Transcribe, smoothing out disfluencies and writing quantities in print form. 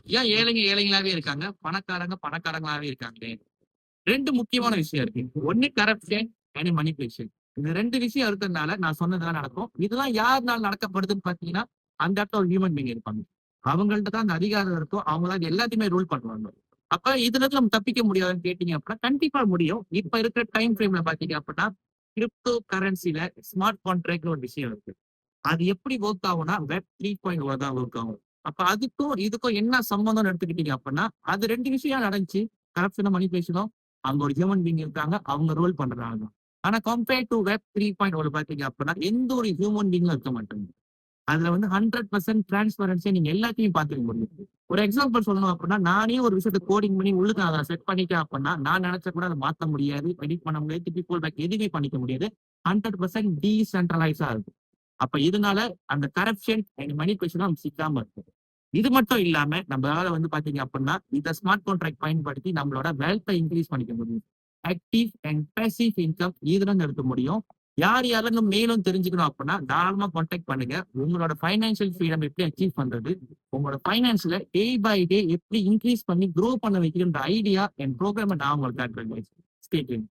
ஏன் ஏழைங்க ஏழைங்களாவே இருக்காங்க, பணக்காரங்க பணக்காரங்களாவே இருக்காங்களே? 2 முக்கியமான விஷயம் இருக்கு. ஒண்ணு கரப்ஷன், அண்ட் மனிபுலேஷன். இந்த 2 விஷயம் இருக்கிறதுனால நான் சொன்னதெல்லாம் நடக்கும். இதெல்லாம் யாருனால நடக்கப்படுதுன்னு பார்த்தீங்கன்னா, அந்த இடத்துல ஒரு ஹியூமன் பீயிங் இருப்பாங்க. அவங்கள்ட்ட தான் அந்த அதிகாரம் இருக்கும். அவங்க தான் இது எல்லாத்தையுமே ரூல் பண்ணுவாங்க. அப்ப இதுலருந்து நம்ம தப்பிக்க முடியாதுன்னு கேட்டீங்க அப்படின்னா, கண்டிப்பா முடியும். இப்ப இருக்கிற டைம் ஃப்ரேம்ல பார்த்தீங்க அப்படின்னா, கிரிப்டோ கரன்சில ஸ்மார்ட் கான்ட்ராக்ட்னு ஒரு விஷயம் இருக்கு. அது எப்படி ஒர்க் ஆகும்னா, வெப் 3.0 தான் ஒர்க் ஆகும். அப்ப அதுக்கும் இதுக்கும் என்ன சம்மந்தம்னு எடுத்துக்கிட்டீங்க அப்படின்னா, அது 2 விஷயம் நடந்துச்சு. கரப்ஷனும், மனிபுலேஷனும். அங்க ஒரு ஹியூமன் பீயிங் இருக்காங்க. அவங்க ரோல் பண்றாங்க. ஆனா கம்பேர் டூ வெப் 3.0 பார்த்தீங்க அப்படின்னா, எந்த ஒரு ஹியூமன் பீயிங்கும் இருக்க மாட்டாங்க. அதுல வந்து 100% டிரான்ஸ்பரன்சியா நீங்க எல்லாத்தையும் பார்த்துக்க முடியும். ஒரு எக்ஸாம்பிள் சொல்லணும் அப்படின்னா, நானே ஒரு விஷயத்த கோடிங் பண்ணி உள்ளுக்கு அத செட் பண்ணிட்டேன் அப்படின்னா, நான் நினைச்சா கூட அத மாத்த முடியாது. எடிட் பண்ண முடியாது. திருப்பி ஃபுல் பேக் எதுவுமே பண்ணிக்க முடியாது. 100% டீசென்ட்ரலைஸா இருக்கும். அப்ப இதனால அந்த கரப்ஷன் அண்ட் மனிபுலேஷன் நம்ம சிக்காம இருக்கும். இது மட்டும் இல்லாம நம்மளால வந்து பாத்தீங்க அப்படின்னா, இந்த ஸ்மார்ட் கான்ட்ராக்ட் பயன்படுத்தி நம்மளோட வெல்த்த இன்கிரீஸ் பண்ணிக்க முடியும். ஆக்டிவ் அண்ட் பேசிவ் இன்கம் இதுல எடுக்க முடியும். யார் யாரெல்லாம் மேலும் தெரிஞ்சுக்கணும் அப்படின்னா, தாராளமா கான்டாக்ட் பண்ணுங்க. உங்களோட ஃபைனான்சியல் ஃப்ரீடம் எப்படி அச்சீவ் பண்றது? உங்களோட ஃபைனான்ஸ்ல டே பை டே எப்படி இன்கிரீஸ் பண்ணி குரோ பண்ண வைக்கிறன்ற ஐடியா அண்ட் புரோகிராம நான் உங்களுக்கு காட்டுறேன். Stay tune.